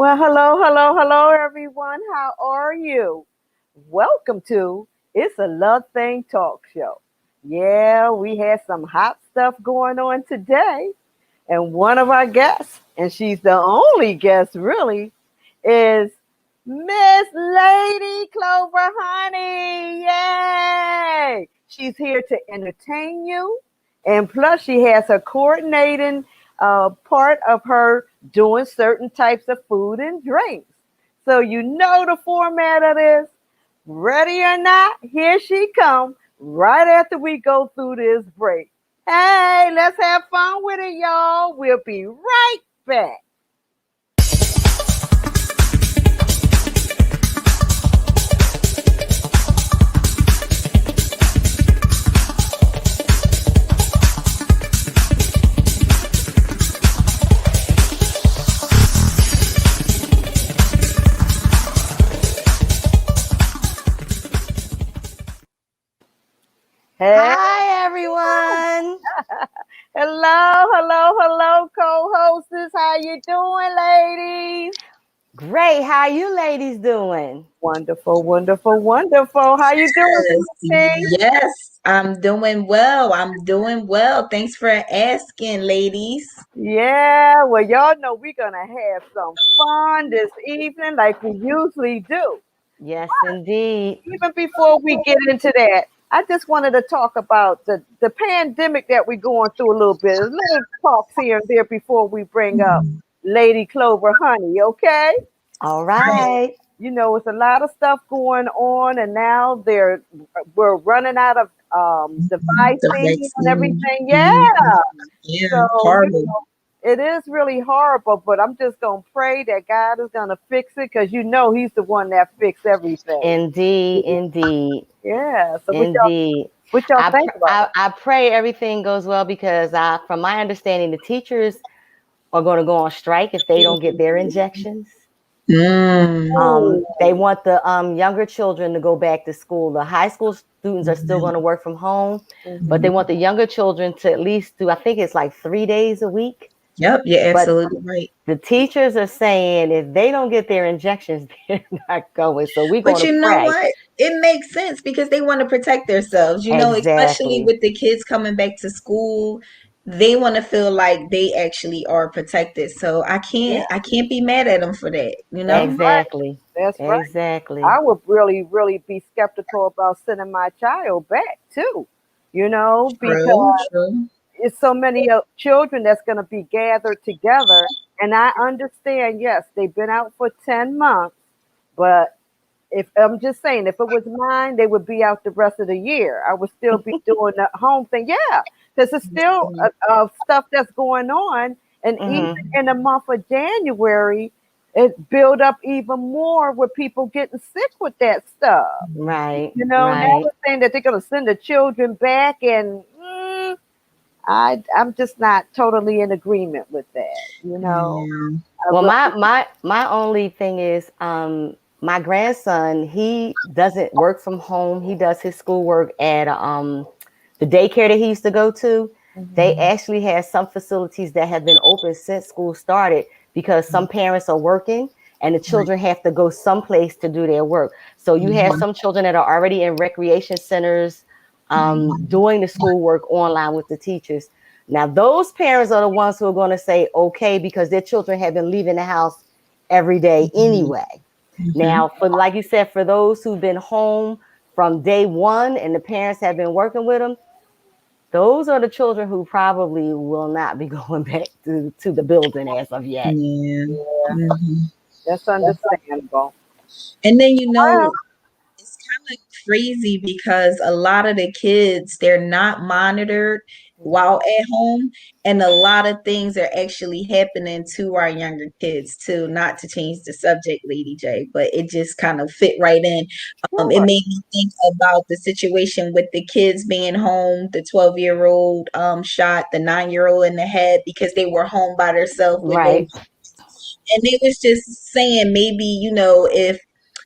Well, hello, hello, hello, everyone. How are you? Welcome to It's a Love Thing Talk Show. Yeah, we had some hot stuff going on today. And one of our guests, and she's the only guest really, is Miss Lady Clover Honey. Yay! She's here to entertain you. And plus, she has her coordinating part of her doing certain types of food and drinks. So you know the format of this. Ready or not, here she comes right after we go through this break. Hey, let's have fun with it, y'all. We'll be right back. Hey, Hi, everyone. hello, hello, hello, co-hostess. How you doing, ladies? Great. How you ladies doing? Wonderful, wonderful, wonderful. How you doing, Yes, Christine? yes, I'm doing well. I'm doing well. Thanks for asking, ladies. Yeah, well, y'all know we're gonna have some fun this evening, like we usually do. Yes, indeed. Even before we get into that, I just wanted to talk about the pandemic that we're going through a little bit. A little talks here and there before we bring up Mhm. Lady Clover Honey, okay? All Right. right. You know, it's a lot of stuff going on, and now we're running out of the The vaccine and vaccine. everything. Yeah, Mhm. Yeah, so horrible. it is really horrible, but I'm just gonna pray that God is gonna fix it because you know He's the one that fixed everything. Indeed, indeed, Yeah. So indeed. what y'all I, think pr- about I it? I pray everything goes well because from my understanding, the teachers are going to go on strike if they don't get their injections. Mm. They Oh, want the younger children to go back to school. The high school students are still going to work from home, but they mhm. want the younger children to at least do, I think it's like 3 days a week. Yep, you're But absolutely right. the teachers are saying if they don't get their injections, they're not going. So we're But going to you know pray. what? It makes sense because they want to protect themselves, especially Exactly. with the kids coming back to school. They want to feel like they actually are protected. So I Yeah, can't be mad at them for that. that's right. Exactly. That's right. Exactly. I would really, really be skeptical about sending my child back too. You know, True, because true. it's so many children that's going to be gathered together. And I understand, yes, they've been out for 10 months, but if I'm just saying, if it was mine, they would be out the rest of the year. I would still be doing the home thing. Yeah, because it's still stuff that's going on. And even Hmm. in the month of January, it built up even more with people getting sick with that stuff. Right. You know, now Right. they're saying that they're going to send the children back, and I'm just not totally in agreement with that. You know, Yeah. I Well, my really, my my only thing is, my grandson, he doesn't work from home. He does his schoolwork at the daycare that he used to go to. They mhm, actually have some facilities that have been open since school started because some parents are working and the Right. children have to go someplace to do their work. So you have Mhm. some children that are already in recreation centers, Mhm. doing the schoolwork online with the teachers. Now, those parents are the ones who are going to say, okay, because their children have been leaving the house every day Mhm. anyway. Mhm. Now, for like you said, for those who've been home from day one and the parents have been working with them, those are the children who probably will not be going back to the building as of yet. Yeah. yeah, Mhm. that's understandable. And then Well, it's kind of crazy because a lot of the kids they're not monitored while mhm. at home, and a lot of things are actually happening to our younger kids too. Not to change the subject, Lady J, but it just kind of fit right in. It Sure. made me think about the situation with the kids being home. The 12-year-old shot the 9-year-old in the head because they were home by themselves with no, Right. and they was just saying maybe if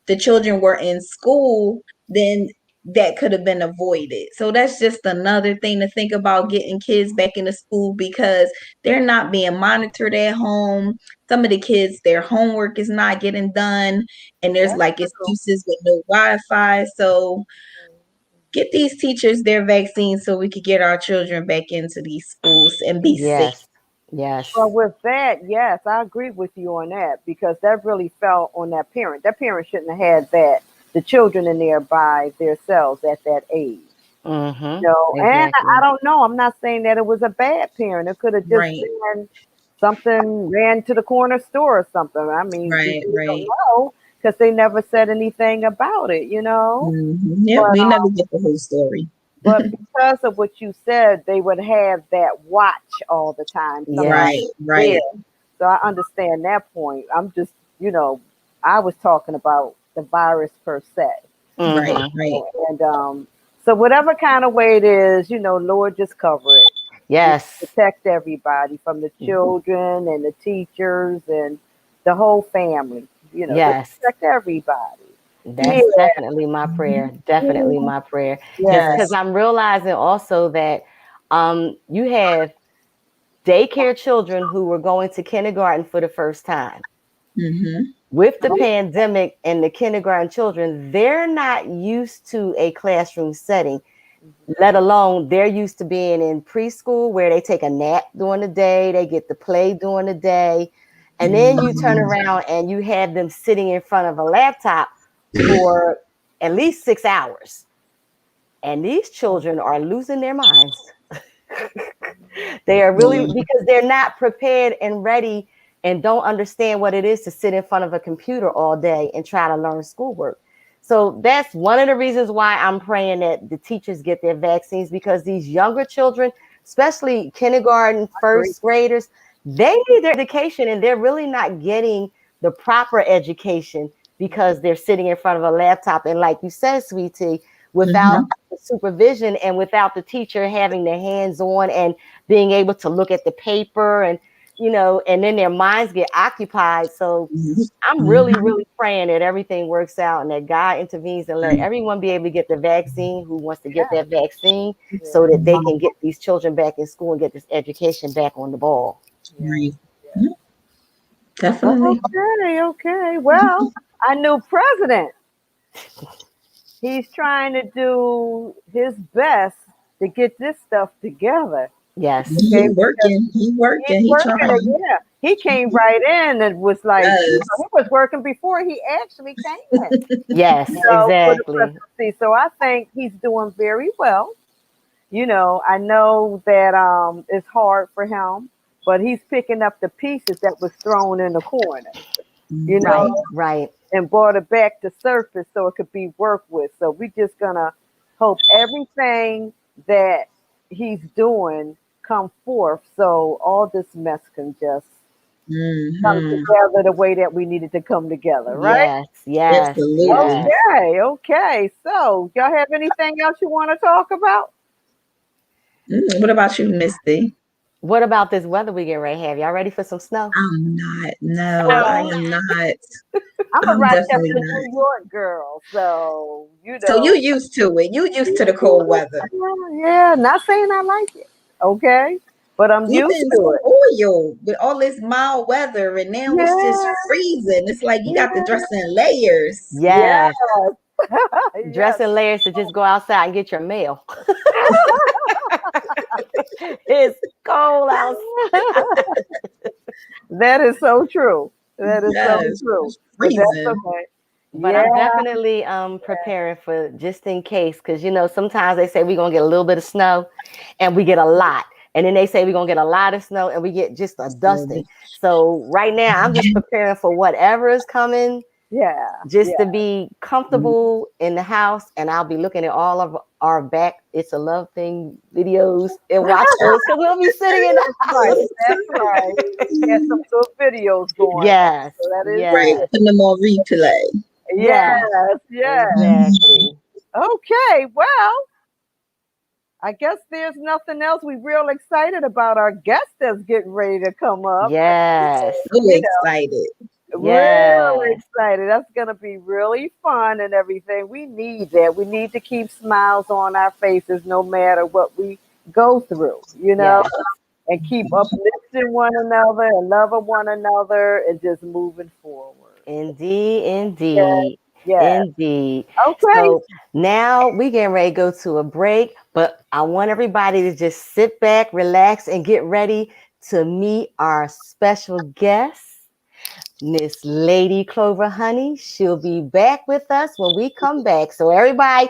the children were in school, then that could have been avoided. So that's just another thing to think about, getting kids back into school, because they're not being monitored at home. Some of the kids, their homework is not getting done, and there's That's like true. excuses with no Wi-Fi. So get these teachers their vaccines so we could get our children back into these schools and be safe. Yes. Yes. Well, with that, yes, I agree with you on that because that really fell on that parent. That parent shouldn't have had the children in there by themselves at that age. Mm-hmm. No, and I Exactly. don't know. I'm not saying that it was a bad parent. It could have just Right, been something ran to the corner store or something. I mean, we right, really don't right. know because they never said anything about it, Yep, But we never get the whole story. but because of what you said, they would have that watch all the time, somebody Right, Yes. there. right, So I understand that point. I'm just, I was talking about the virus per se. right, Mm-hmm. right. And so whatever kind of way it is, Lord, just cover it. Yes. Protect everybody from the children and the teachers and the whole family. Just Yes. protect everybody. Yeah. That's definitely my prayer. Definitely Mhm. my prayer. Because Yes. Yes. I'm realizing also that you have daycare children who were going to kindergarten for the first time. Mm-hmm. With the pandemic and the kindergarten children, they're not used to a classroom setting, let alone they're used to being in preschool where they take a nap during the day, they get to play during the day. And then you turn Mm-hmm. around and you have them sitting in front of a laptop for at least 6 hours. And these children are losing their minds. They are really, Yeah. because they're not prepared and ready and don't understand what it is to sit in front of a computer all day and try to learn schoolwork. So that's one of the reasons why I'm praying that the teachers get their vaccines, because these younger children, especially kindergarten, Agree. first graders, they need their education and they're really not getting the proper education because they're sitting in front of a laptop. And like you said, sweetie, without Mm-hmm. the supervision and without the teacher having their hands on and being able to look at the paper and and then their minds get occupied. So I'm really, Mm-hmm. really praying that everything works out and that God intervenes and let Right, everyone be able to get the vaccine who wants to get Yeah. that vaccine so Yeah. that they can get these children back in school and get this education back on the ball. Yeah. right. Yeah, definitely. Okay. Okay. Well, our new president, he's trying to do his best to get this stuff together. Yes. Okay, He because working. He he's working. He working it. trying. Yeah, he came right in and was like, he Yes. was working before he actually came in. Yes, For the exactly. presidency. So I think he's doing very well. I know that it's hard for him, but he's picking up the pieces that was thrown in the corner. You know, Right, right. and brought it back to surface so it could be worked with. So we just gonna hope everything that he's doing come forth so all this mess can just come Mm-hmm. together the way that we needed to come together, right? Yes, yes, Absolutely. yes. Okay, okay. So y'all have anything else you want to talk about? What about you, Misty? What about this weather we get ready to have? Y'all ready for some snow? I'm not. No, I Well, am not. I'm a I'm definitely Rochester, not. New York girl, so So you used to it. You used to the cold weather. yeah, not saying I like it, okay, but I'm used Even to it. spoiled with all this mild weather, and now it's just Yeah, freezing. It's like you got to yeah, dress in layers. yeah, Yes. yes. Dress in layers to just go outside and get your mail. It's cold outside. That is so true. That is so Yes, true. it's But that's freezing. okay. But Yeah, I'm definitely preparing for just in case, because sometimes they say we're gonna get a little bit of snow and we get a lot. And then they say we're gonna get a lot of snow and we get just a dusting. So right now I'm just preparing for whatever is coming, yeah, just yeah, to be comfortable in the house. And I'll be looking at all of our back It's a Love Thing videos and watch those because we'll be sitting in the right. house. That's right. Get some good videos going on. Yes, So that is Right, yes, good. putting them on replay. Yes, yes, yes. exactly. Okay, well, I guess there's nothing else. We're real excited about our guest that's getting ready to come up. Yes. So You know, excited. Really Yes. excited. That's going to be really fun and everything. We need that. We need to keep smiles on our faces no matter what we go through, Yes. and keep uplifting one another and loving one another and just moving forward. Indeed, Yes, indeed, yes. indeed. Okay. So now we getting ready to go to a break, but I want everybody to just sit back, relax, and get ready to meet our special guest, Miss Lady Clover Honey. She'll be back with us when we come back. So everybody,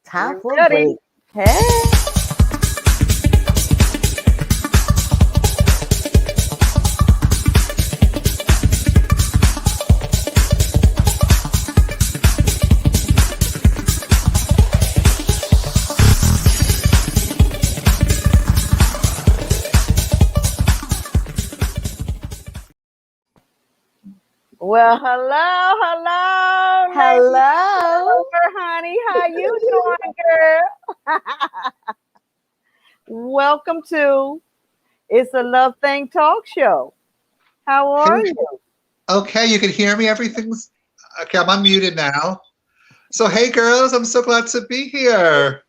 time We're for a ready. break. Hey. Well, hello, hello, Lady Hello. Clover, honey. How you doing, girl? Welcome to It's a Love Thing Talk Show. How Hey, are you? okay, you can hear me. Everything's okay. I'm unmuted now. So, hey, girls, I'm so glad to be here.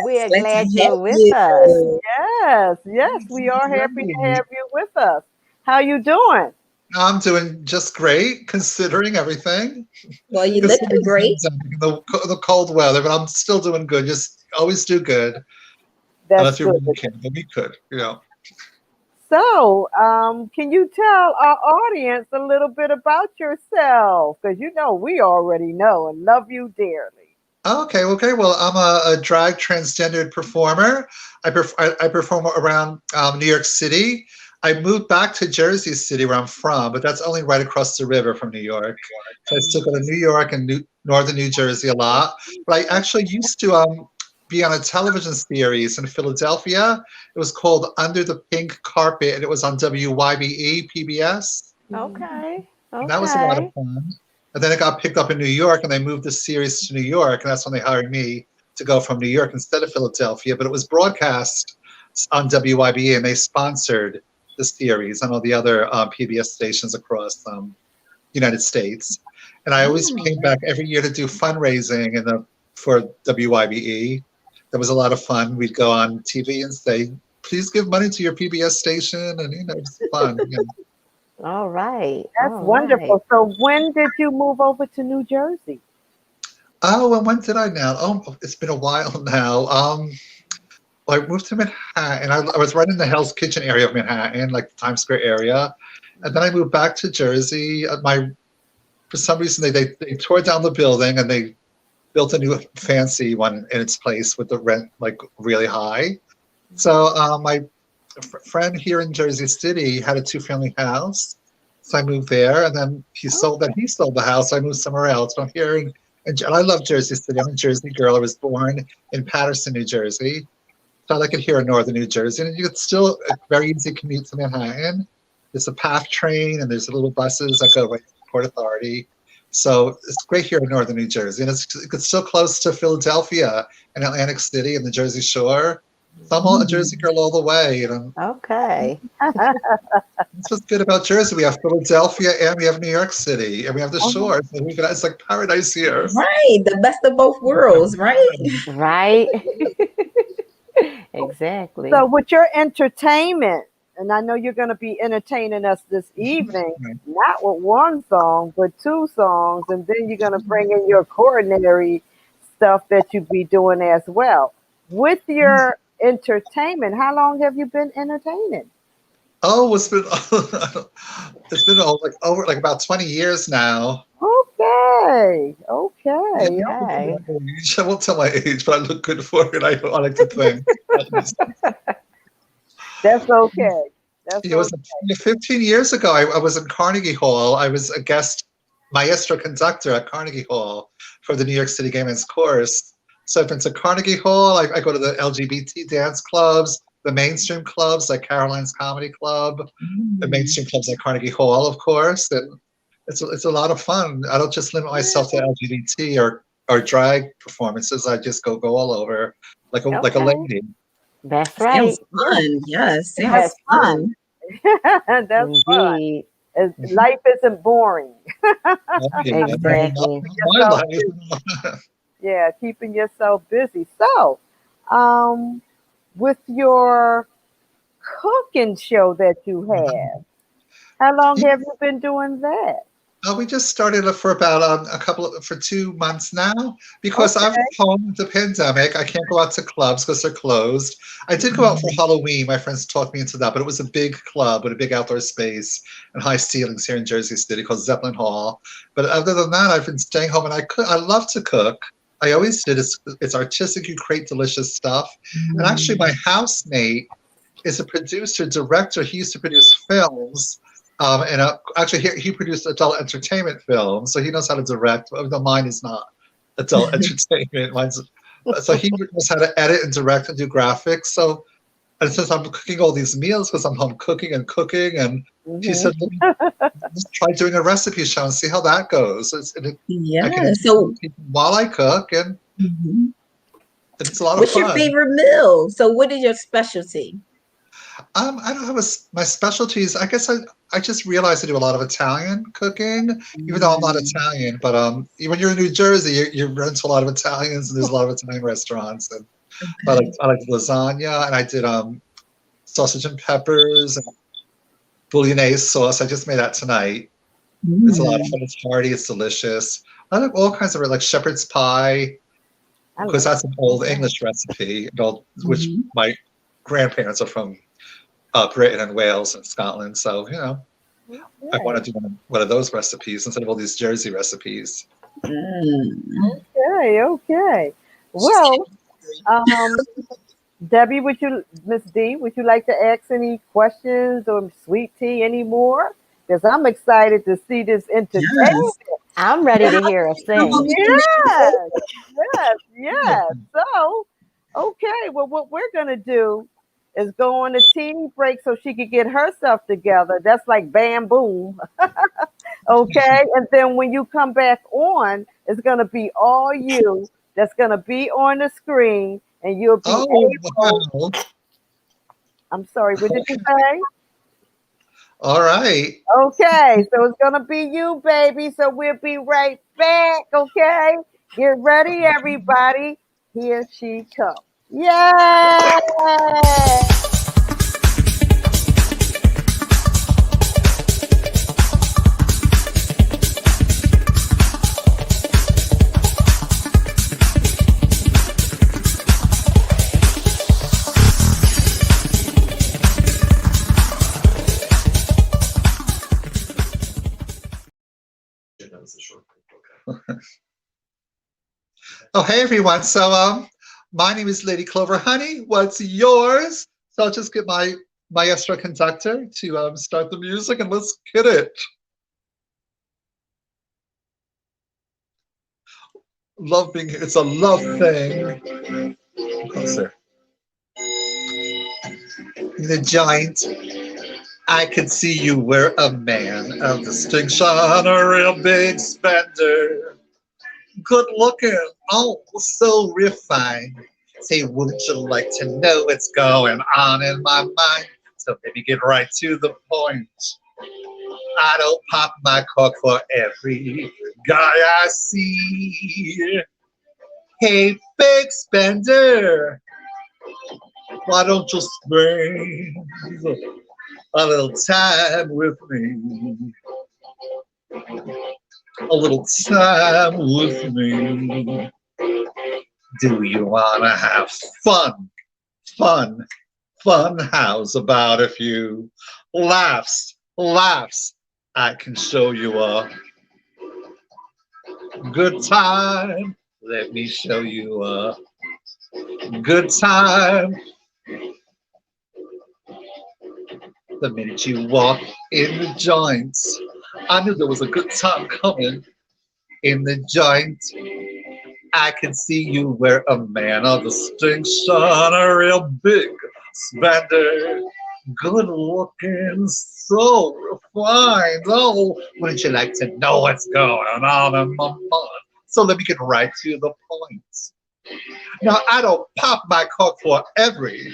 We are Glad to glad have you're with us. you. Yes, yes, we are happy to have you with us. How you doing? I'm doing just great considering everything. Well, you looking Considering great. the cold weather, but I'm still doing good. Just always do good, That's unless you good. really can. But we could. So, can you tell our audience a little bit about yourself? Because we already know and love you dearly. Okay. Well, I'm a drag transgendered performer. I perform around New York City. I moved back to Jersey City, where I'm from, but that's only right across the river from New York. So I still go to New York and northern New Jersey a lot. But I actually used to be on a television series in Philadelphia. It was called Under the Pink Carpet, and it was on WYBE PBS. Okay. And that was a lot of Okay. fun. And then it got picked up in New York, and they moved the series to New York, and that's when they hired me to go from New York instead of Philadelphia. But it was broadcast on WYBA, and they sponsored the series and all the other PBS stations across United States. And I always Oh, came back every year to do fundraising for WYBE. That was a lot of fun. We'd go on TV and say, "Please give money to your PBS station," and it's fun. All right. That's All right. wonderful. So, when did you move over to New Jersey? Oh, and when did I now? Oh, it's been a while now. Well, I moved to Manhattan. I was right in the Hell's Kitchen area of Manhattan, like the Times Square area. And then I moved back to Jersey. For some reason, they tore down the building and they built a new fancy one in its place with the rent like really high. So my friend here in Jersey City had a two-family house. So I moved there, and then he sold the house. So I moved somewhere else. So I'm here and I love Jersey City. I'm a Jersey girl. I was born in Paterson, New Jersey. So I like it here in northern New Jersey. And it's still a very easy commute to Manhattan. There's a PATH train, and there's little buses that go right to Port Authority. So it's great here in northern New Jersey. And it's still close to Philadelphia and Atlantic City and the Jersey Shore. So I'm a Jersey girl all the way. Okay. That's what's good about Jersey. We have Philadelphia and we have New York City and we have the shore. So it's like paradise here. right. The best of both worlds, right? Right. Exactly. So, with your entertainment, and I know you're going to be entertaining us this evening, not with one song, but two songs, and then you're going to bring in your coronary stuff that you be doing as well. With your entertainment, how long have you been entertaining? Oh, it's been like over like about 20 years now. Okay, Yeah, okay, Okay. I won't tell my age, but I look good for it. I like to think. that's okay. That's It was okay. 15 years ago. I was in Carnegie Hall. I was a guest maestro conductor at Carnegie Hall for the New York City Gay Men's Chorus. So I've been to Carnegie Hall. I go to the LGBT dance clubs, the mainstream clubs like Caroline's Comedy Club, the mainstream clubs like Carnegie Hall, of course. And it's a lot of fun. I don't just limit myself to LGBT or drag performances. I just go all over like a Okay. lady. That's right. Sounds fun. Yes, That's sounds fun. fun. That's fun. Indeed. Life isn't boring. Oh, yeah, Exactly. Keeping my yourself life. Yeah, keeping yourself busy. So, um, with your cooking show that you have, how long have you been doing that? We just started it for about for 2 months now because I'm Okay. home with the pandemic. I can't go out to clubs because they're closed. I did go out for Halloween. My friends talked me into that, but it was a big club with a big outdoor space and high ceilings here in Jersey City called Zeppelin Hall. But other than that, I've been staying home and I cook. I love to cook. I always did. It's artistic. You create delicious stuff. And actually, my housemate is a producer, director. He used to produce films. And actually, he produced adult entertainment films, so he knows how to direct. Though mine is not adult entertainment. So he knows how to edit and direct and do graphics. So, and since I'm cooking all these meals because I'm home cooking and cooking, and he Hmm. said, "Let me just try doing a recipe show and see how that goes." Yeah. I can So, entertain people while I cook, and mhm. it's a lot of What's your fun. favorite meal? So, what is your specialty? I don't have my specialties. I guess I just realized I do a lot of Italian cooking, even though I'm not Mm, Italian. But when you're in New Jersey, you run into a lot of Italians, and there's a lot of Italian restaurants. And okay. I like lasagna, and I did sausage and peppers and bolognese sauce. I just made that tonight. It's a lot of Mm, fun. It's hearty. It's delicious. I like all kinds of like shepherd's pie I because love that's an old that. English recipe, which mhm. my grandparents are from Britain and Wales and Scotland. So I Okay. want to do one of those recipes instead of all these Jersey recipes. Mm. Okay. Okay. Well, um, Debbie, Miss D, would you like to ask any questions or Sweet Tea anymore? Because I'm excited to see this entertainment. Yes. I'm ready to hear us How long sing. you been making Yes, yes, yes. So, okay, well, what we're going to do is go on a teeny break so she could get herself together. That's like bam, boom. Okay. And then when you come back on, it's going to be all you that's going to be on the screen, and you'll be Oh, able, wow. I'm sorry, what did you say? All right. Okay, so it's gonna be you, baby. So we'll be right back. Okay, get ready, everybody. Here she comes. Yay! Oh, hey everyone. So my name is Lady Clover Honey. What's yours? So I'll just get my maestro conductor to start the music and let's get it. Love being here. It's a love thing. Closer. The giant. I can see you were a man of distinction, a real big spender. Good looking, oh, so refined. Say, wouldn't you like to know what's going on in my mind? So maybe get right to the point. I don't pop my cork for every guy I see. Hey, big spender, why don't you spend a little time with me? A little time with me. Do you want to have fun? Fun, fun. How's about a few laughs? Laughs. I can show you a good time. Let me show you a good time. The minute you walk in the joints, I knew there was a good time coming in the joint. I can see you were a man of distinction, a real big spender. Good looking, so refined. Oh, wouldn't you like to know what's going on in my mind? So let me get right to the point. Now, I don't pop my cork for every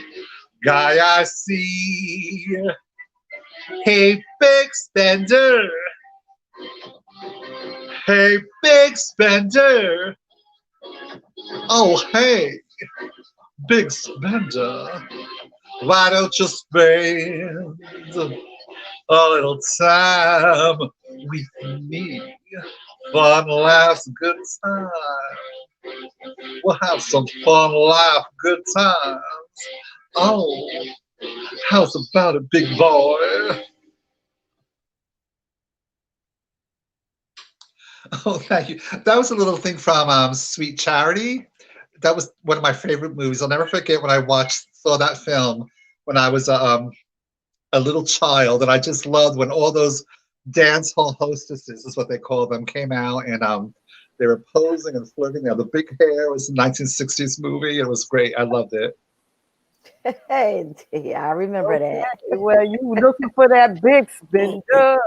guy I see. Hey, big spender. Hey, big spender. Oh, hey, big spender. Why don't you spend a little time with me? Fun, laughs, good time. We'll have some fun, laugh, good times. Oh, how's about it, big boy? Oh, thank you. That was a little thing from Sweet Charity. That was one of my favorite movies. I'll never forget when I saw that film when I was a little child, and I just loved when all those dance hall hostesses, is what they call them, came out and they were posing and flirting. They had the big hair. It was a 1960s movie. It was great. I loved it. Hey, yeah, I remember Okay. that. Well, you looking for that big spender.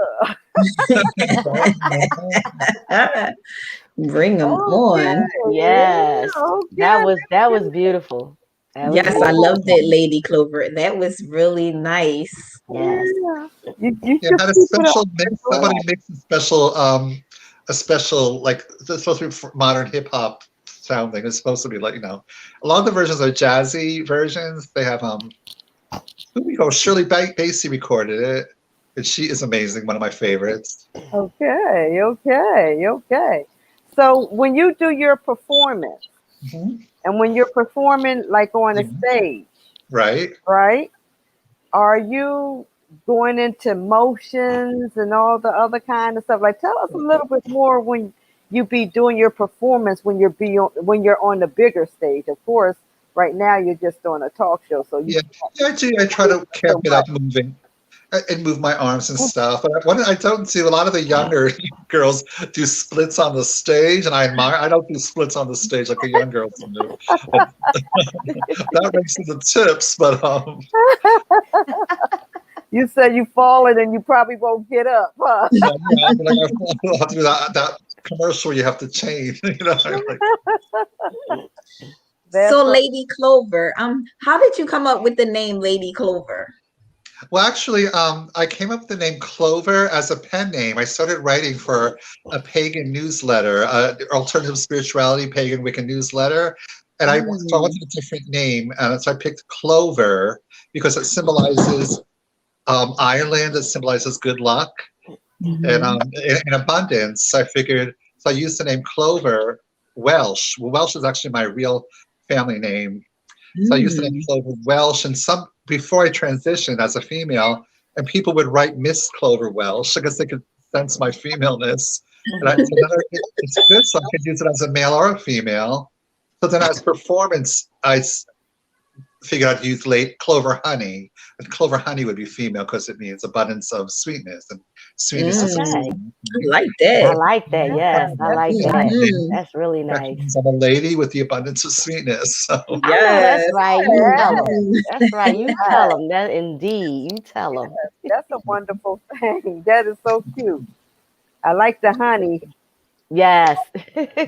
Bring them Okay. on. Yes, Yeah. Okay. that was beautiful. That was Yes, I beautiful. loved it, Lady Clover. That was really nice. Yes. Yeah. You Yeah, should had a keep it up. special mix. Somebody mixed a special like it's supposed to be for modern hip hop sounding. It's supposed to be like a lot of the versions are jazzy versions. They have who we go Shirley Bassey recorded it, and she is amazing. One of my favorites. Okay. Okay. Okay. So when you do your performance, Mhm. and when you're performing like on a Yeah, stage, right. right? Are you going into motions and all the other kind of stuff? Like, tell us a little bit more when you be doing your performance when you're on the bigger stage. Of course, right now you're just doing a talk show, so you Yeah, can't yeah. I try do to camp so it much. up, moving and move my arms and stuff. But what I don't do, a lot of the younger girls do splits on the stage, and I admire. I don't do splits on the stage like the young girls do. But that makes it the tips, but You said you falling and you probably won't get up, huh? yeah, but like I have to do that commercial you have to change. Like, That's So, right. Lady Clover, how did you come up with the name Lady Clover? well, actually, I came up with the name Clover as a pen name. I started writing for a pagan newsletter, alternative spirituality pagan Wiccan newsletter, and so I Mm. wanted a different name, and so I picked Clover because it symbolizes Ireland. It symbolizes good luck and Mhm. in abundance. I figured so. I used the name Clover Welsh. Well, Welsh is actually my real family name. So I used the name Mm. Clover Welsh, and some before I transitioned as a female, and people would write Miss Clover Welsh because they could sense my femaleness. So then it's good, so I could use it as a male or a female. So then as performance, figured I'd use late Clover Honey, and Clover Honey would be female because it means abundance of sweetness, and sweetness is Okay. sweetness. I like I that. like that. Yes, I like that. Mhm. That's really That nice. means I'm a lady with the abundance of sweetness. So I know that's Yes. right. You tell them. Mhm. That's right. You tell them. That indeed. You tell them. That's a wonderful thing. That is so cute. I like the honey. Yes.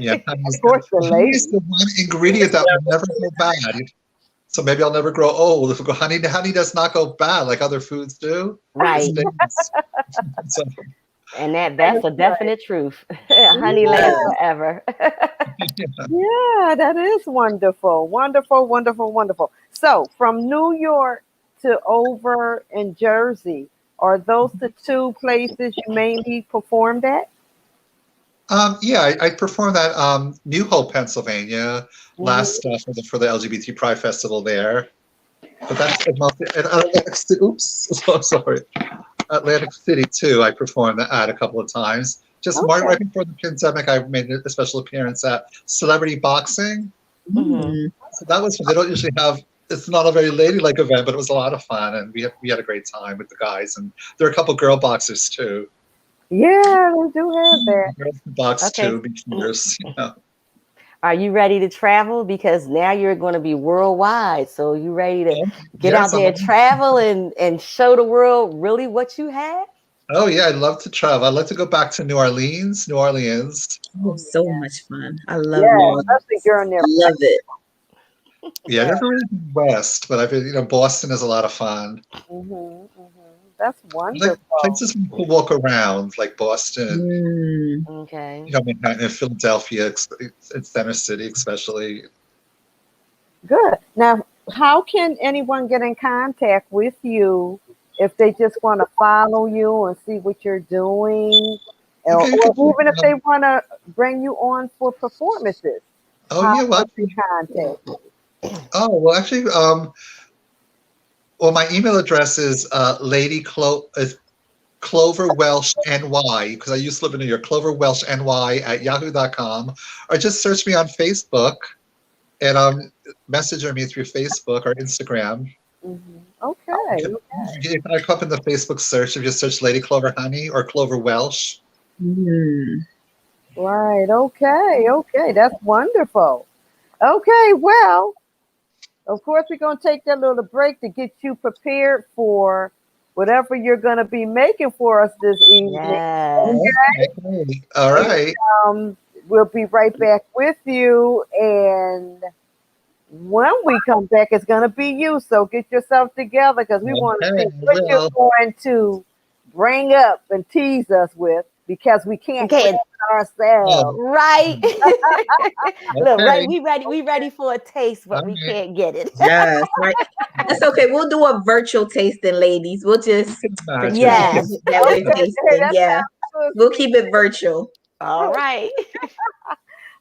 yeah, Of course, the honey is lady. the one ingredient that will never go bad. So maybe I'll never grow old. If we go, honey does not go bad like other foods do. It Right. stays. So, And That that's is a right. definite truth. Honey lasts Yeah. forever. yeah. Yeah, that is wonderful. Wonderful, wonderful, wonderful. So, from New York to over in Jersey, are those the two places you mainly performed at? I performed at New Hope, Pennsylvania last Hmm. for the LGBT Pride Festival there. But that's mostly at Atlantic City. Oops, so sorry. Atlantic City too. I performed at a couple of times. Just Okay. right before the pandemic, I made a special appearance at Celebrity Boxing. Hmm. Mm. So that was fun. They don't usually have. It's not a very ladylike event, but it was a lot of fun, and we had a great time with the guys. And there are a couple girl boxers too. Yeah, they do have that. Girls can box Okay. too, be fierce. Are you ready to travel? Because now you're going to be worldwide. So you ready to get out Yes, there and travel and show the world really what you have? oh yeah, I'd love to travel. I'd like to go back to New Orleans. New Orleans. Oh, Oh, so yeah. much fun. I love New Yeah, especially Orleans. during their Love it. Yeah, I've yeah. never really been west, but I've been, Boston is a lot of fun. Hmm. Hmm. That's Like wonderful. places we can walk around, like Boston, Mm. Okay. Manhattan, and Philadelphia, and Center City, especially. Good. Now, how can anyone get in contact with you if they just want to follow you and see what you're doing, Okay, you or can. even if they want to bring you on for performances? Oh How yeah, well, would they contact you? oh well, actually, well, my email address is Clover Welsh NY, because I used to live in New York. Clover Welsh NY at yahoo.com, or just search me on Facebook and message me through Facebook or Instagram. You Okay. can, Okay. I come up in the Facebook search if you search Lady Clover Honey or Clover Welsh. Mm. Right. Okay. Okay. That's wonderful. Okay. Well, of course, we're going to take that little break to get you prepared for whatever you're going to be making for us this evening. Yes. Okay. All And right. um, we'll be right back with you. And when we come back, it's going to be you. So get yourself together because we want to Okay, see I what you're will. going to bring up and tease us with because we can't Okay. quit ourselves. Oh, Right. Look, right. okay. We ready for a taste, All but we right. can't get it. Yes, right. That's okay. We'll do a virtual tasting, ladies. We'll just Imagine. pretend Yes. that we're Okay, tasting. that Yeah. sounds good, We'll sweet. keep it virtual. All right.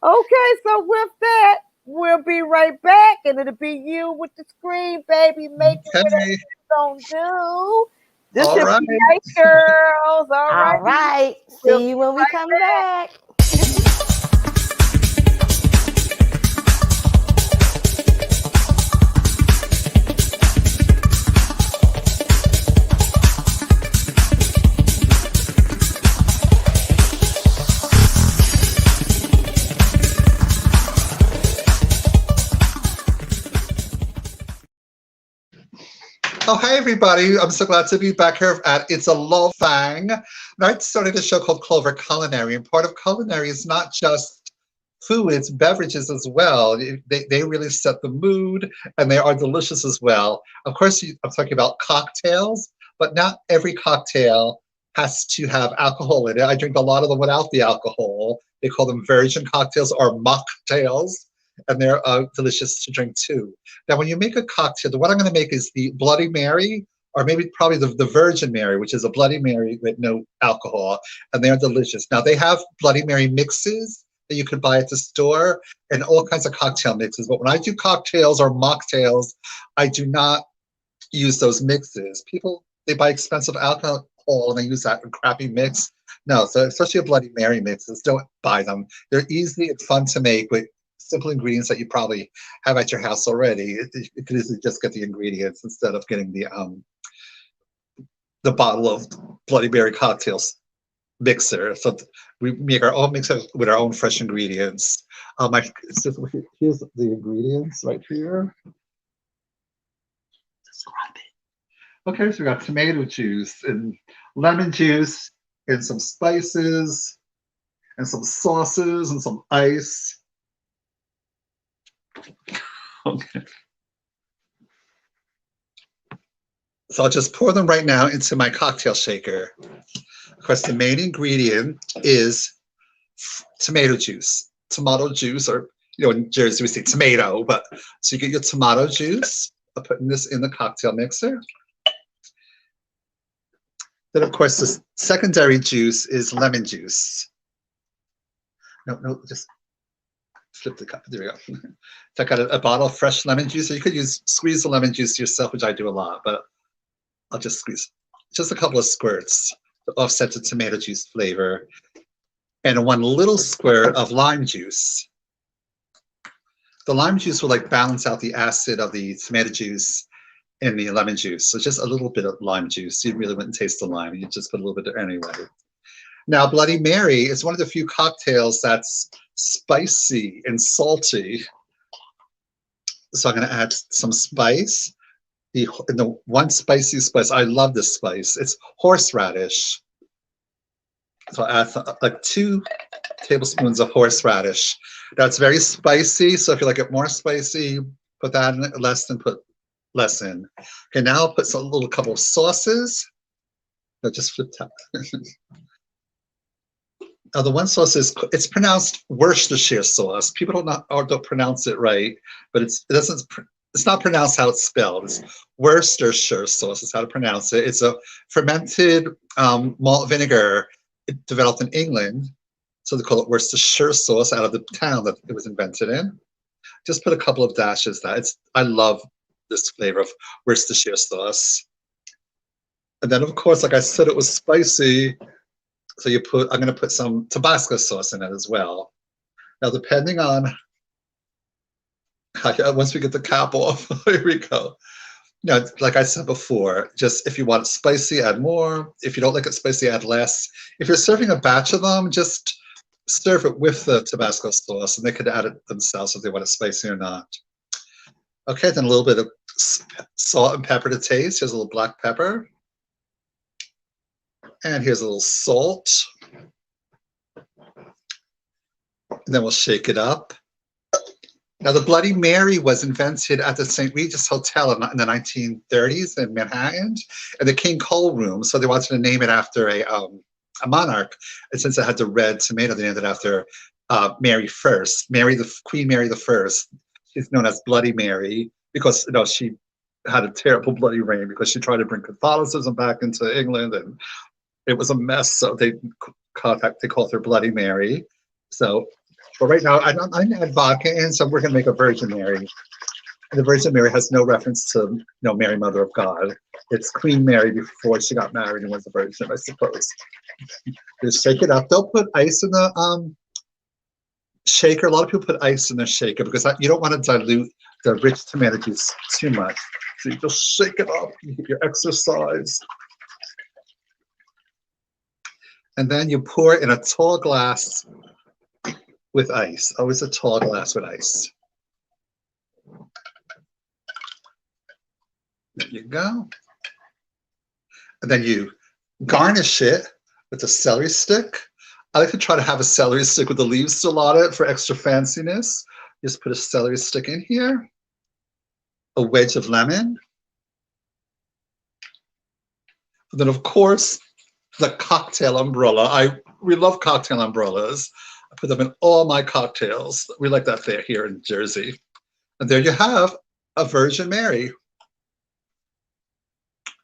Okay, so with that, we'll be right back, and it'll be you with the screen, baby, making whatever Okay. you're gonna do. This All is right. Night Girls. All right, All right. we'll be See you when we right come back. back. Oh, hi, everybody. I'm so glad to be back here at It's a Love Thing. Now, I started a show called Clover Culinary, and part of culinary is not just food, it's beverages as well. They really set the mood, and they are delicious as well. Of course, I'm talking about cocktails, but not every cocktail has to have alcohol in it. I drink a lot of them without the alcohol. They call them virgin cocktails or mocktails, and they're delicious to drink too. Now, when you make a cocktail, what I'm going to make is the Bloody Mary, or maybe probably the Virgin Mary, which is a Bloody Mary with no alcohol, and they're delicious. Now, they have Bloody Mary mixes that you could buy at the store and all kinds of cocktail mixes. But when I do cocktails or mocktails, I do not use those mixes. People, they buy expensive alcohol and they use that crappy mix. No, so especially a Bloody Mary mixes, don't buy them. They're easy and fun to make with simple ingredients that you probably have at your house already. You could easily just get the ingredients instead of getting the bottle of Bloody Mary cocktails mixer. So we make our own mixer with our own fresh ingredients. Here's the ingredients right here. Describe it. Okay, so we got tomato juice and lemon juice and some spices and some sauces and some ice. Okay. So I'll just pour them right now into my cocktail shaker. Of course, the main ingredient is tomato juice, or in Jersey we say tomato, but so you get your tomato juice. I'm putting this in the cocktail mixer. Then, of course, the secondary juice is lemon juice. No, just flip the cup. There we go. So I got a bottle of fresh lemon juice. So you could squeeze the lemon juice yourself, which I do a lot, but I'll just squeeze just a couple of squirts to offset the tomato juice flavor. And one little squirt of lime juice. The lime juice will like balance out the acid of the tomato juice and the lemon juice. So just a little bit of lime juice. You really wouldn't taste the lime. You just put a little bit anyway. Now, Bloody Mary is one of the few cocktails that's spicy and salty. So I'm going to add some spice. The one spicy spice, I love this spice. It's horseradish. So I add like 2 tablespoons of horseradish. That's very spicy. So if you like it more spicy, put that in. Less than put less in. Okay, now I'll put a little couple of sauces. No, just flip top. Now the one sauce it's pronounced Worcestershire sauce. People don't know or don't pronounce it right, but it's not pronounced how it's spelled. It's Worcestershire sauce is how to pronounce it. It's a fermented malt vinegar developed in England, so they call it Worcestershire sauce out of the town that it was invented in. Just put a couple of dashes. I love this flavor of Worcestershire sauce. And then of course, like I said, it was spicy. So I'm going to put some Tabasco sauce in it as well. Now, depending on once we get the cap off, here we go. Like I said before, just if you want it spicy, add more. If you don't like it spicy, add less. If you're serving a batch of them, just serve it with the Tabasco sauce, and they could add it themselves if they want it spicy or not. Okay, then a little bit of salt and pepper to taste. Here's a little black pepper. And here's a little salt. And then we'll shake it up. Now, the Bloody Mary was invented at the St. Regis Hotel in the 1930s in Manhattan, in the King Cole Room. So they wanted to name it after a monarch. And since it had the red tomato, they named it after Mary First, Queen Mary the First. She's known as Bloody Mary because she had a terrible bloody reign because she tried to bring Catholicism back into England, and it was a mess. So they called her Bloody Mary. So, but right now I'm going to add vodka in, so we're going to make a Virgin Mary. And the Virgin Mary has no reference to Mary, Mother of God. It's Queen Mary before she got married and was a virgin, I suppose. Just shake it up. Don't put ice in the shaker. A lot of people put ice in their shaker because you don't want to dilute the rich tomato juice too much. So you just shake it up. You get your exercise. And then you pour it in a tall glass with ice. Always a tall glass with ice. There you go. And then you garnish it with a celery stick. I like to try to have a celery stick with the leaves still on it for extra fanciness. Just put a celery stick in here. A wedge of lemon. And then, of course, the cocktail umbrella. We love cocktail umbrellas. I put them in all my cocktails. We like that here in Jersey. And there you have a Virgin Mary.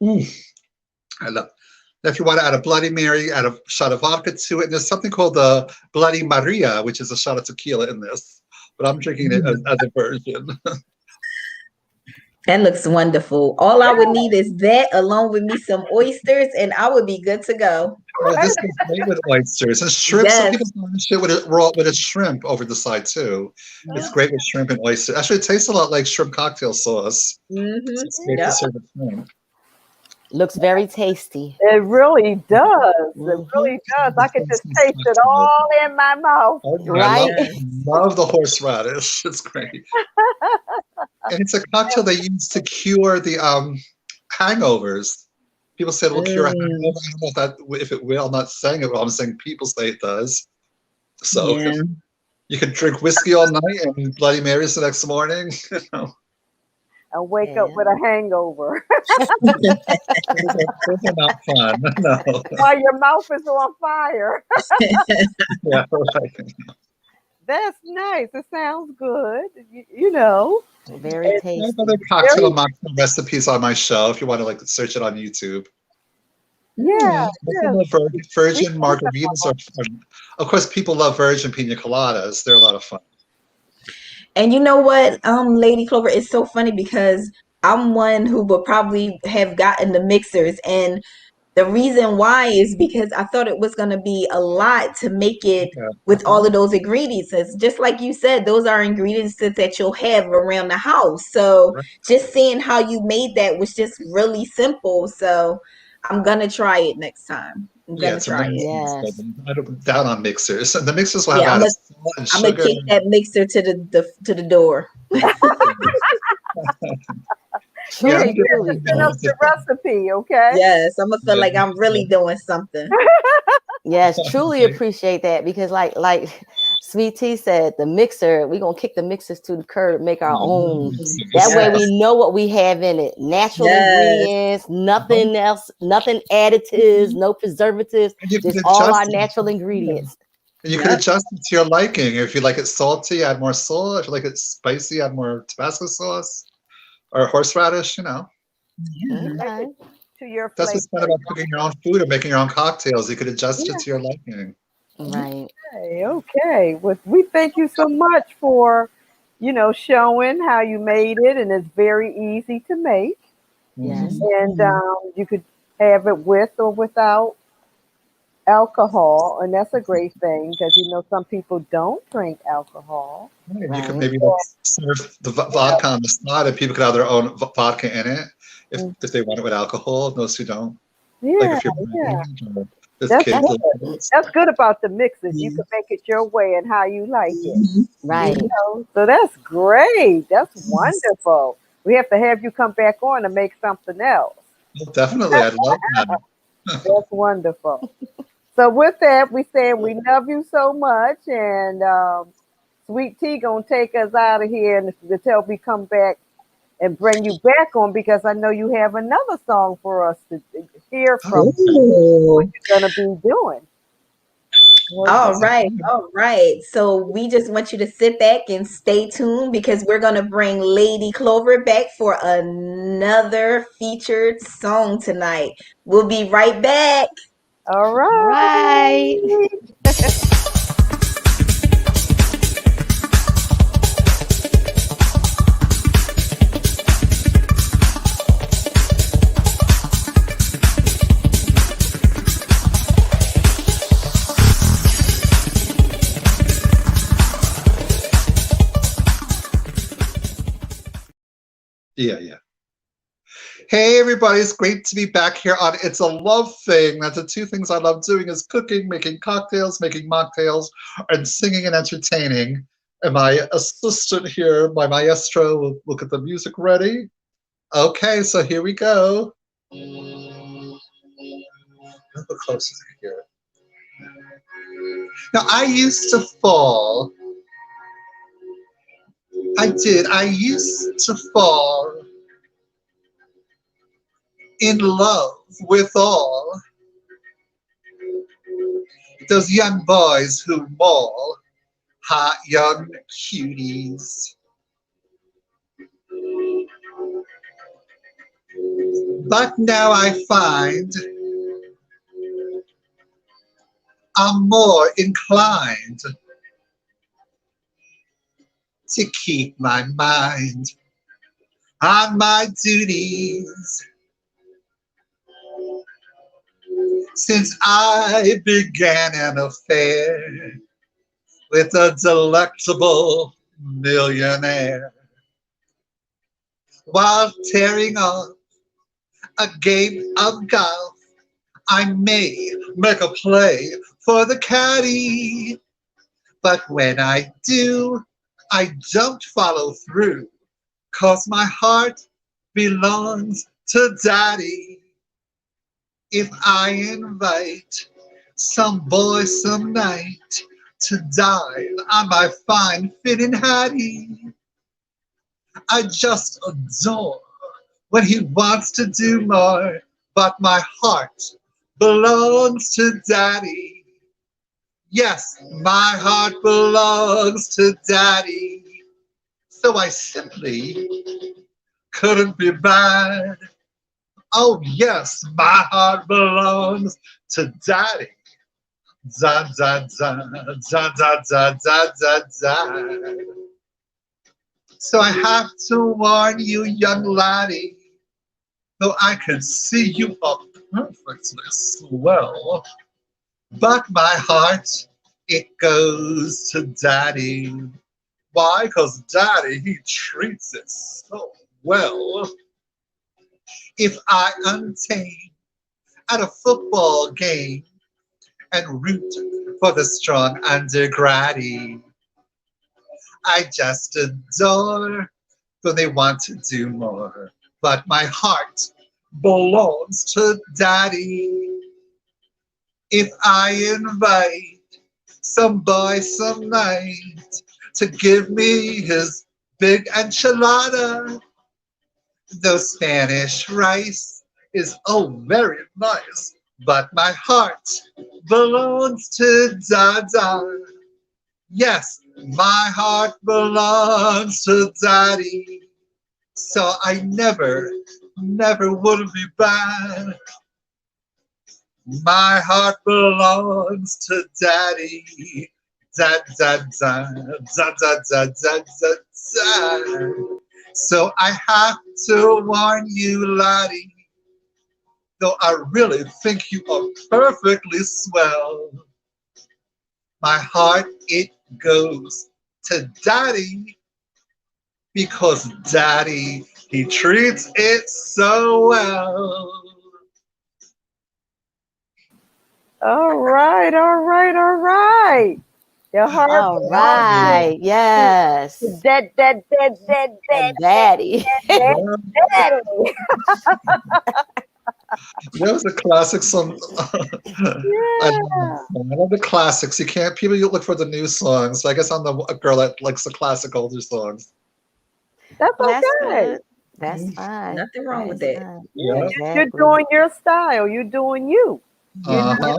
I love. Now, if you want to add a Bloody Mary, add a shot of vodka to it. And there's something called the Bloody Maria, which is a shot of tequila in this. But I'm drinking it as a virgin. That looks wonderful. All I would need is that along with me some oysters, and I would be good to go. Oh, this is great with oysters and shrimp. Yes. Some people garnish it with a shrimp over the side too. It's great with shrimp and oysters. Actually, it tastes a lot like shrimp cocktail sauce. It's great to serve with shrimp. Looks very tasty. It really does. It really does. I can just taste it all in my mouth. Right? I love the horseradish. It's great. And it's a cocktail they use to cure the hangovers. People say it will cure a hangover. I don't know if it will. I'm not saying it will. I'm saying people say it does. So you can drink whiskey all night and Bloody Marys the next morning. And wake up with a hangover. Those are not fun. No. While your mouth is on fire. Yeah, right. That's nice. It sounds good. You know. Very tasty. I have other cocktail recipes on my show if you want to search it on YouTube. Yeah. Virgin margaritas are fun. Of course, people love virgin pina coladas. They're a lot of fun. And you know what, Lady Clover, it's so funny because I'm one who would probably have gotten the mixers. And the reason why is because I thought it was going to be a lot to make it with all of those ingredients. It's just like you said, those are ingredients that you'll have around the house. So just seeing how you made that was just really simple. So I'm going to try it next time. I'm going to try it. Yes. I don't down on mixers. And the mixers will have salt and sugar. I'm going to take that mixer to the door. Send us the recipe, okay? Yes, I'm gonna feel like I'm really doing something. Yes, truly appreciate that because like Sweet Tea said the mixer, we're gonna kick the mixers to the curb, make our own. That way Yes. we know what we have in it. Natural Yes. ingredients, nothing else, nothing additives, Mhm. no preservatives, And you just can all our adjust it. natural Yeah. ingredients. And you can Yep. adjust it to your liking. If you like it salty, add more salt. If you like it spicy, add more Tabasco sauce or horseradish. Yeah. Make Okay. it to your That's flavor. what's fun about cooking your own food or making your own cocktails. You could adjust it Yeah. to your liking. Right. Okay. Okay. Well, we thank you so much for, showing how you made it, and it's very easy to make. Yes. And Mhm. you could have it with or without alcohol, and that's a great thing because some people don't drink alcohol. Right. You could Right. maybe like serve the vodka on the side, and people could have their own vodka in it Mm, if they want it with alcohol. Those who don't, like yeah, if you're yeah, married or there's that's kids, That's good. little kids. That's good about the mixes. You Yeah. can make it your way and how you like it. Mhm. right. So that's great. That's Yes. wonderful. We have to have you come back on and make something else. Well, definitely, I'd love that. That's wonderful. So with that, we saying we love you so much, and Sweet Tea gonna take us out of here and until we come back and bring you back on because I know you have another song for us to hear Oh, from okay. what Oh. you're gonna be doing. Well, All That sounds right, good. all right. So we just want you to sit back and stay tuned because we're gonna bring Lady Clover back for another featured song tonight. We'll be right back. all Right. right. Yeah, yeah. Hey, everybody! It's great to be back here on It's a Love Thing. That's the two things I love doing: is cooking, making cocktails, making mocktails, and singing and entertaining. And my assistant here, my maestro, will look at the music ready. Okay, so here we go. A little closer here. Now, I used to fall. I did. I used to fall in love with all those young boys who maul hot young cuties. But now I find I'm more inclined to keep my mind on my duties since I began an affair with a delectable millionaire. While tearing off a game of golf, I may make a play for the caddy, but when I do, I don't follow through, 'cause my heart belongs to daddy. If I invite some boy some night to dine on my fine fitting hattie, I just adore when he wants to do more, but my heart belongs to daddy. Yes, my heart belongs to daddy. So I simply couldn't be bad. Oh, yes, my heart belongs to daddy. Da, da, da, da, da, da, da, da, da. So I have to warn you, young laddie, though I can see you are perfectly swell, but my heart, it goes to daddy. Why? 'Cause daddy, he treats it so well. If I untamed at a football game and root for the strong undergraddie, I just adore when they want to do more. But my heart belongs to daddy. If I invite some boy some night to give me his big enchilada. The Spanish rice is oh very nice, but my heart belongs to Dada. Yes, my heart belongs to Daddy. So I never, never would be bad. My heart belongs to Daddy. Da da da da da da da da da. So I have to warn you, laddie, though I really think you are perfectly swell. My heart it goes to Daddy because Daddy he treats it so well. All right, all right, all right. Your heart All belongs right. to Yes. Daddy. that Yeah, daddy. that was a classic song. I love that Yeah, song. I love the classics. You can't people you look for the new songs. So I guess I'm the a girl that likes the classic older songs. that's Well, that's okay. good. That's fine. Nothing wrong That with is that. fine. Yeah, Yeah. you're Exactly. doing your style. You're doing you. You Uh know, Yep. huh.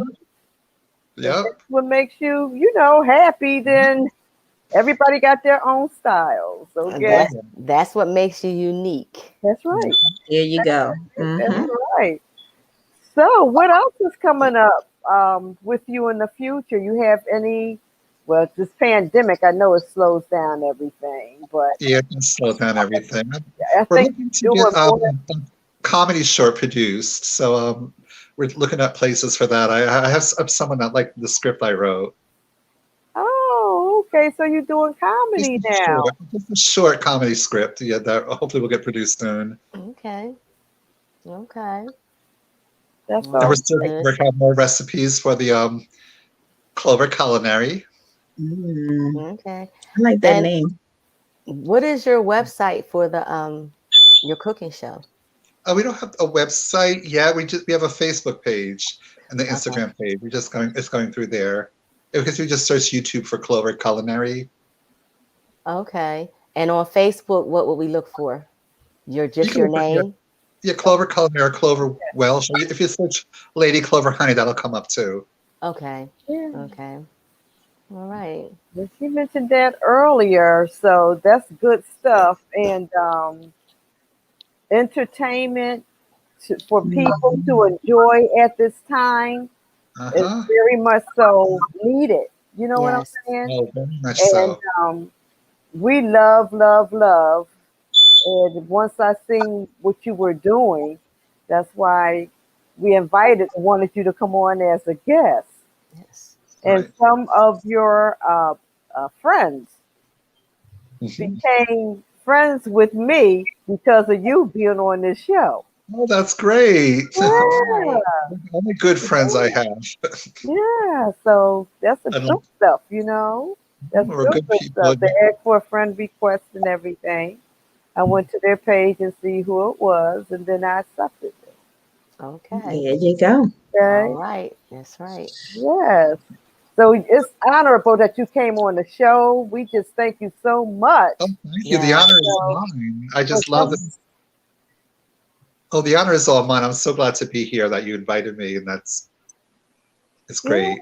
if Yep. that's what makes you, happy, then everybody got their own styles. And Okay, Oh that's what makes you unique. that's yeah. right. There you go. That's Mm-hmm. right. So, what else is coming up with you in the future? You have any? Well, this pandemic, I know it slows down everything, but Yeah, it can slow down everything. I We're think looking to you're get doing more. a comedy short produced, so we're looking at places for that. I have someone that liked the script I wrote. Oh, okay. So you're doing comedy now. Just a short comedy script. Yeah, that hopefully will get produced soon. Okay. Okay. That's Well, And we're all. that's still good. working on more recipes for the Clover Culinary. Mm. Okay. I like that And name. what is your website for the your cooking show? We don't have a website yet. We have a Facebook page and the Okay. Instagram page. We're just going it's going through there because we just search YouTube for Clover Culinary. Okay. And on Facebook, what would we look for? You Just can your look at name? yeah, Clover Culinary, or Clover Welsh. If you search Lady Clover Honey, that'll come up too. Okay. Yeah. Okay. All right. But you mentioned that earlier, so that's good stuff. And entertainment for people to Mhm. enjoy at this time Uh is huh. very much so needed. You know what I'm Yes. saying? Oh, very much And so. we love, love, love. And once I seen what you were doing, that's why we wanted you to come on as a guest. Yes. And Right. some of your friends Mhm. became friends with me because of you being on this show. Oh, that's great. All right. Yeah, Only good friends I have. yeah. So that's a I good love, stuff, you know. That's we're real good good people. stuff. They asked for a friend request and everything. I went to their page and see who it was, and then I accepted it. Okay. There you go. All Okay. right. That's right. Yes. So it's honorable that you came on the show. We just thank you so Oh, much. thank you. The Yes. honor is So, mine. I for just love it. coming. Oh, the honor is all mine. I'm so glad to be here that you invited me, and it's Yeah, great.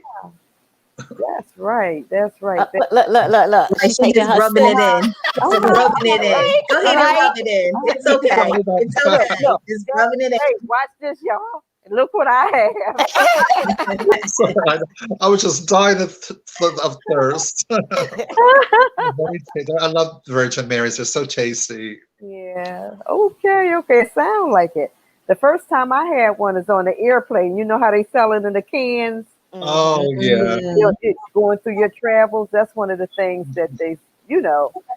that's right. That's right. Look, look, look, look, look. Like She's she taking just her rubbing sip. it in. All Just right, rubbing all it in. right, Go all ahead and right. rub it in. All right. It's okay. It's Look, okay. look. Just rubbing it Hey, watch this, y'all. Look what I have. in. So I was just dying of thirst. Very I love Virgin Marys. They're so tasty. Yeah. Okay. Okay. Sound like it. The first time I had one is on the airplane. You know how they sell it in the cans. Mm-hmm. Oh yeah. Going through your travels. That's one of the things that they.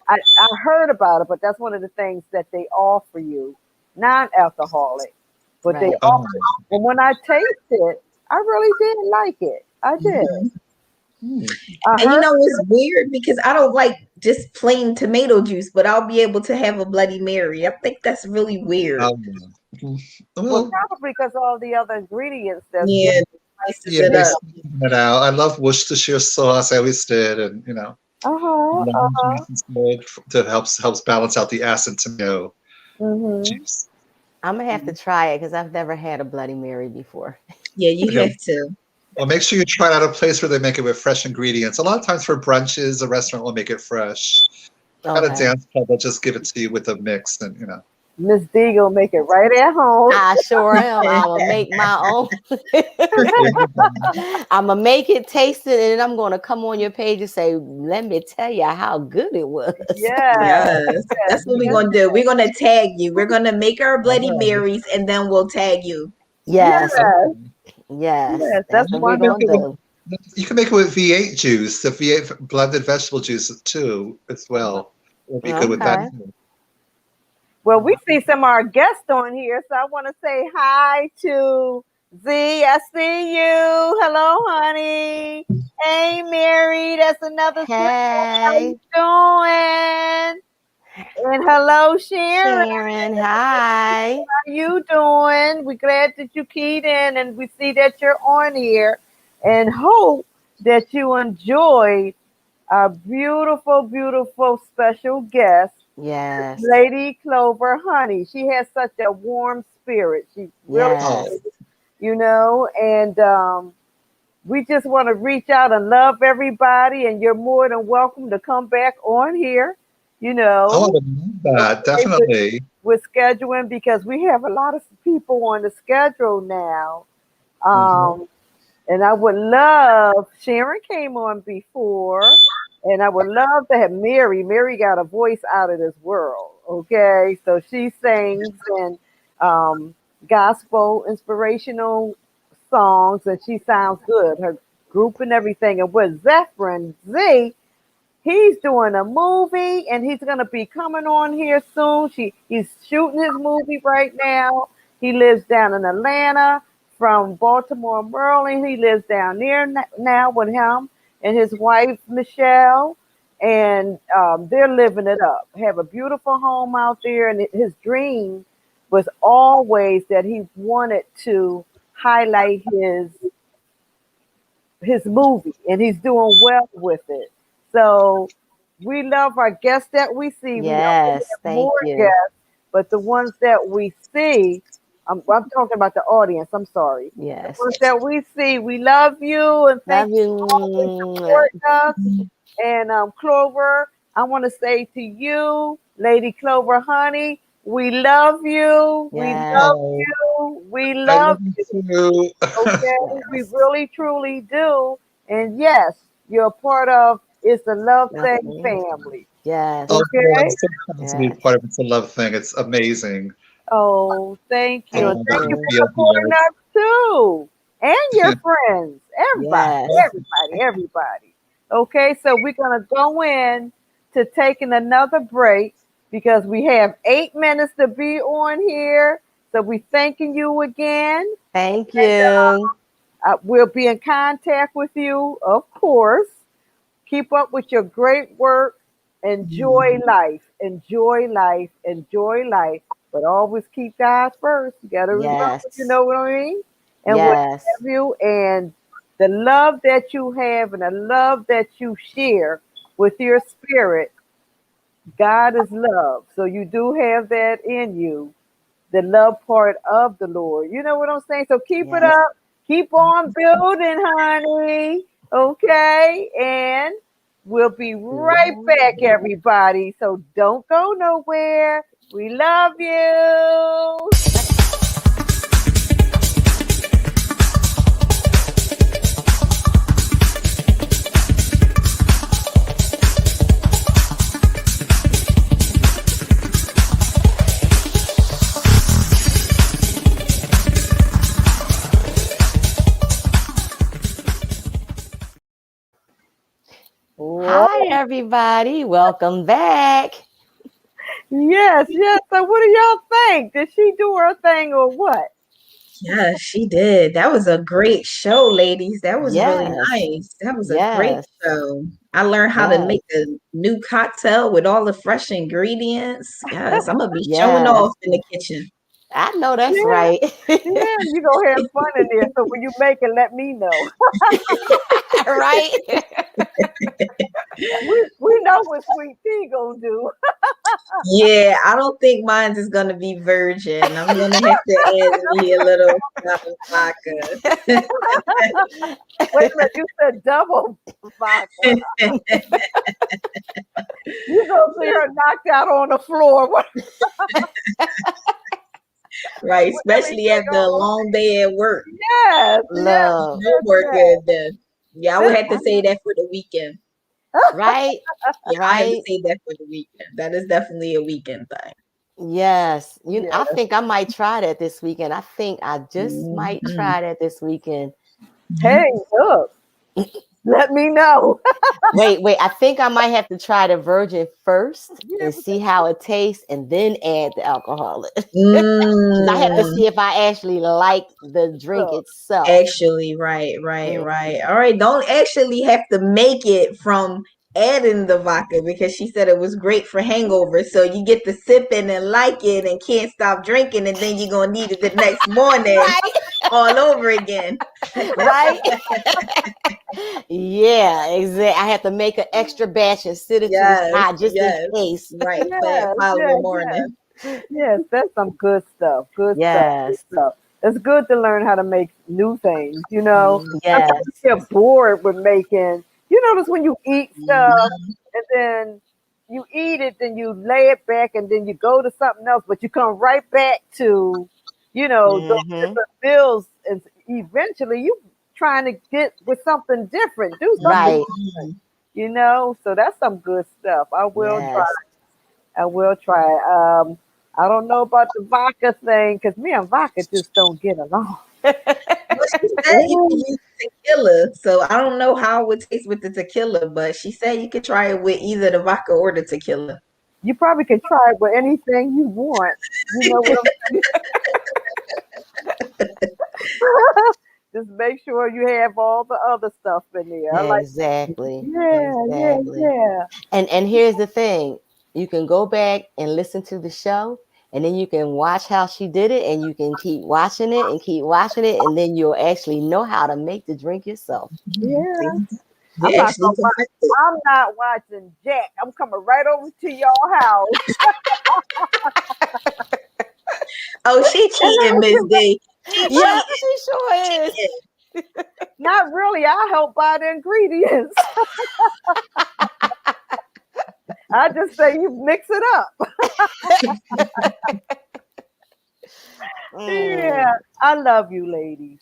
I heard about it, but that's one of the things that they offer you, non-alcoholic, but they Right. offer Oh. it. And when I tasted, I really did like it. I did. Mhm. Hmm. I And you heard. know it's weird because I don't like just plain tomato juice, but I'll be able to have a Bloody Mary. I think that's really weird. Oh, yeah. Well, Well, probably because all the other ingredients that's good Yeah, spices Yeah, it they up. sweeten it out. I love Worcestershire sauce. I always did, and Uh-huh. lemon Uh-huh. juice is good to helps balance out the acid tomato Mm-hmm. juice. I'm gonna have to try it because I've never had a Bloody Mary before. Yeah, you Yeah. have to. Well, make sure you try it at a place where they make it with fresh ingredients. A lot of times for brunches, a restaurant will make it fresh. At a Okay. dance club, they'll just give it to you with a mix, and. Miss D gonna make it right at home. I sure am. I'm gonna make my own. I'm gonna make it, taste it, and then I'm gonna come on your page and say, "Let me tell you how good it was." Yes, Yes, yes, that's what we're yes, gonna do. We're gonna tag you. We're gonna make our All Bloody right. Marys, and then we'll tag you. Yes, yes, yes, yes. that's That's You what we're can make gonna wonderful. it do. you can make it with V8 juice, the V8 blended vegetable juice too, as well. It'll be good with that Okay. too. Well, we see some of our guests on here, so I want to say hi to Z. I see you. Hello, honey. Hey, Mary. That's another sister. How you Hey, doing? And hello, Sharon. Sharon. Hi. How you doing? We're glad that you keyed in and we see that you're on here and hope that you enjoyed our beautiful, beautiful special guest, Yes, Lady Clover Honey. She has such a warm spirit. She really, yes, Oh, and we just want to reach out and love everybody. And you're more than welcome to come back on here, you oh, I know, would love that. okay, Definitely. with scheduling because we have a lot of people on the schedule now. Hmm. Um, and I would love, Sharon came on before, and I would love to have Mary. Mary got a voice out of this world, okay? So she sings and um, gospel, inspirational songs, and she sounds good. Her group and everything. And with Zephyrin Z, he's doing a movie and he's gonna be coming on here soon. He's shooting his movie right now. He lives down in Atlanta from Baltimore, Maryland. He lives down there now with him and his wife Michelle, and they're living it up. Have a beautiful home out there, and his dream was always that he wanted to highlight his movie, and he's doing well with it. So we love our guests that we see. We know we yes. have Thank more you. guests, but the ones that we see, I'm talking about the audience. I'm sorry. The Yes. ones that we see, we love you and thank Love you for always you. supporting us. And Clover, I want to say to you, Lady Clover Honey, we love you. We Yes. love Oh, you. We I love love you you. too. Okay, we Yes. really truly do. And yes, you're a part of It's a Love Thing Nothing. family. Yes. Oh, good. I'm Okay. so proud to be Yes. part of It's a Love Thing. It's amazing. Oh, thank you. Oh, And Thank that thank you you you. for feel supporting here. us too. And your friends. Everybody, Yes. everybody, everybody. Okay, so we're gonna go in to taking another break because we have 8 minutes to be on here. So we thanking you again. Thank And you. we'll be in contact with you, of course. Keep up with your great work. Enjoy life. Enjoy life. Enjoy life. But always keep God first. You got to remember, you Yes. know what I mean? And we Yes. love you. And the love that you have and the love that you share with your spirit, God is love. So you do have that in you, the love part of the Lord. You know what I'm saying? So keep it Yes. up. Keep on building, honey. Okay. And we'll be right back, everybody. So don't go nowhere. We love you. Hi, Whoa. everybody. Welcome back. Yes, yes. So what do y'all think? Did she do her thing or what? Yeah, she did. That was a great show, ladies. That was really Yes. nice. That was a great Yes. show. I learned how to Yes. make a new cocktail with all the fresh ingredients. Yes, I'm gonna be showing Yes. off in the kitchen. I know that's Yeah, right. yeah, you gonna have fun in there. So when you make it, let me know. Right? We know what Sweet Tea gonna do. Yeah, I don't think mine's is gonna be virgin. I'm gonna have to add me a little vodka. Wait a minute, you said double vodka. You gonna see her knocked out on the floor. Right, With especially everything after a on. long day at work. Yes, yes, Love. No yes, work yes. good then. Yeah, I would This, have to say that for the weekend. Right? Yeah, I have to Right? say that for the weekend. That is definitely a weekend thing. Yes. I yeah. think I might try that this weekend. I think I just might Mhm. try that this weekend. Hey, look, let me know. Wait. I think I might have to try the virgin first Yeah, and see how it tastes and then add the alcohol. Because I have to Mm, see if I actually like the drink look, itself. actually, right, right, Mm. right. All right, don't actually have to make it from adding the vodka because she said it was great for hangovers. So you get to sipping and like it and can't stop drinking, and then you're gonna need it the next morning Right? all over again. Right? Yeah, exactly. I have to make an extra batch and sit it to the Yes, side just in yes, case. right. For that yes, following yes, yes, morning. yes. That's some good stuff. Good stuff. Good Yes. stuff. It's good to learn how to make new things. Sometimes Yes. you get bored with making. You notice when you eat stuff Mhm. and then you eat it, then you lay it back, and then you go to something else, but you come right back to, those Hmm. different bills, and eventually you trying to get with something different, do something Right. different. So that's some good stuff. I will try. Yes. I will try. I don't know about the vodka thing because me and vodka just don't get along. Well, she said you could Ooh, use tequila, so I don't know how it would taste with the tequila, but she said you could try it with either the vodka or the tequila. you probably can try it with anything you want. You know what I'm saying? Just make sure you have all the other stuff in there. I like, Exactly. yeah, yeah, Exactly. yeah. And here's the thing. You can go back and listen to the show and then you can watch how she did it and you can keep watching it and keep watching it and then you'll actually know how to make the drink yourself. Yeah. See, I'm they not actually gonna watch. perfected. I'm not watching Jack. I'm coming right over to your house. Oh, she cheating, Miss D. She Yep, cheating. she sure is. Cheating. Not really. I help buy the ingredients. I just say you mix it up. Yeah, Mm. I love you, ladies.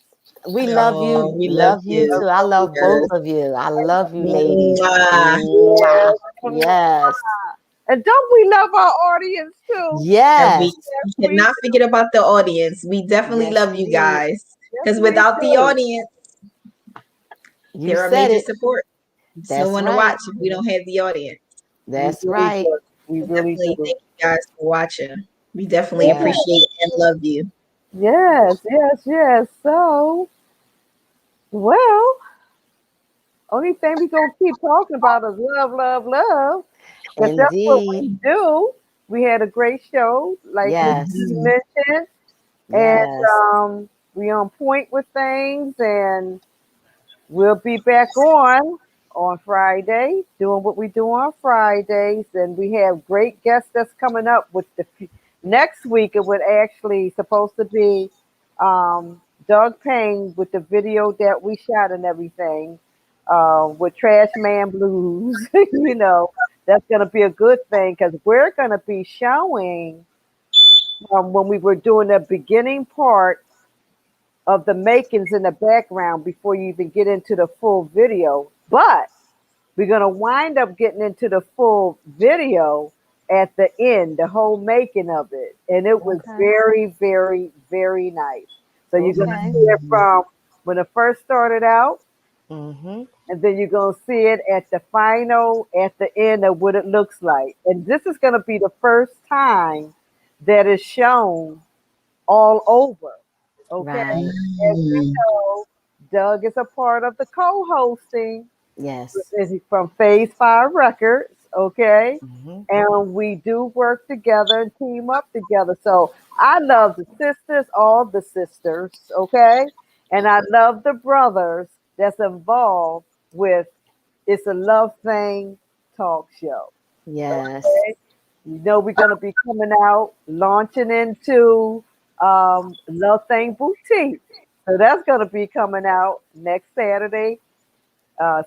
We love Oh, you. we love Love you you. too. I Love you love both Yes. too. of you. I love you, ladies. Mwah. Mwah. Yes. Yes. And don't we love our audience too? And Yes. Yes, we we cannot forget about the audience. We definitely Yes, love you indeed. guys. yes Because we without the do. audience, You they're our said major it. support. There's no That's one to right. watch if we don't have the audience. We That's really right. do. We So really definitely do. thank you guys for watching. We definitely Yeah. appreciate and love you. Yes, yes, yes. So, well, only thing we gonna keep talking about is love, love, love. Because that's what Indeed. we do. We had a great show, like Miss Yes. D Mhm. mentioned, and Yes. we on point with things, and we'll be back on Friday, doing what we do on Fridays, and we have great guests that's coming up with next week. It would actually supposed to be Doug Payne with the video that we shot and everything, with Trash Man Blues. That's gonna be a good thing because we're gonna be showing when we were doing the beginning part of the makings in the background before you even get into the full video. But we're going to wind up getting into the full video at the end, the whole making of it. And it was Okay. very, very, very nice. So you're going to Okay. see it Mhm. from when it first started out, Mm-hmm. and then you're going to see it at the final, at the end of what it looks like. And this is going to be the first time that it's shown all over. Okay. Right. As we Mm. know, Doug is a part of the co-hosting Yes. from Phase 5 Records. Okay. Mm-hmm. And we do work together and team up together. So I love the sisters, all the sisters, okay? And I love the brothers that's involved with It's a Love Thing talk show. Yes. Okay? You know, we're going to be coming out, launching into Love Thing Boutique. So that's going to be coming out next Saturday,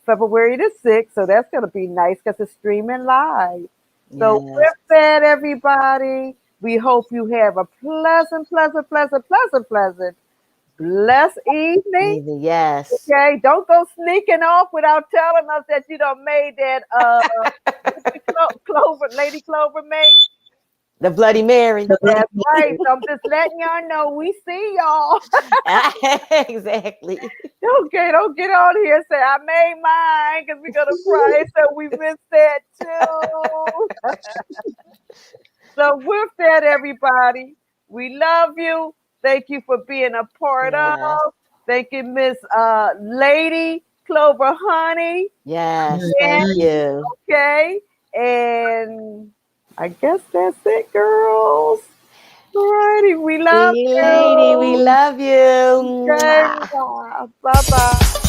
February the 6th. So that's going to be nice because it's streaming live. So Yes. with that, everybody, we hope you have a pleasant, blessed evening. Even yes. Okay, don't go sneaking off without telling us that you done made that Clover, Lady Clover make. The Bloody Mary. That's right. So I'm just letting y'all know we see y'all. Exactly. Okay, don't get on here and say I made mine because we're gonna cry. So we missed that too. So with that, everybody, we love you. Thank you for being a part of. Yes. Thank you, Miss Lady Clover Honey. Yes. Yeah, Thank you. okay. And I guess that's it, girls. Alrighty, we love See you, lady. We you. love you. Okay, Mwah. bye bye.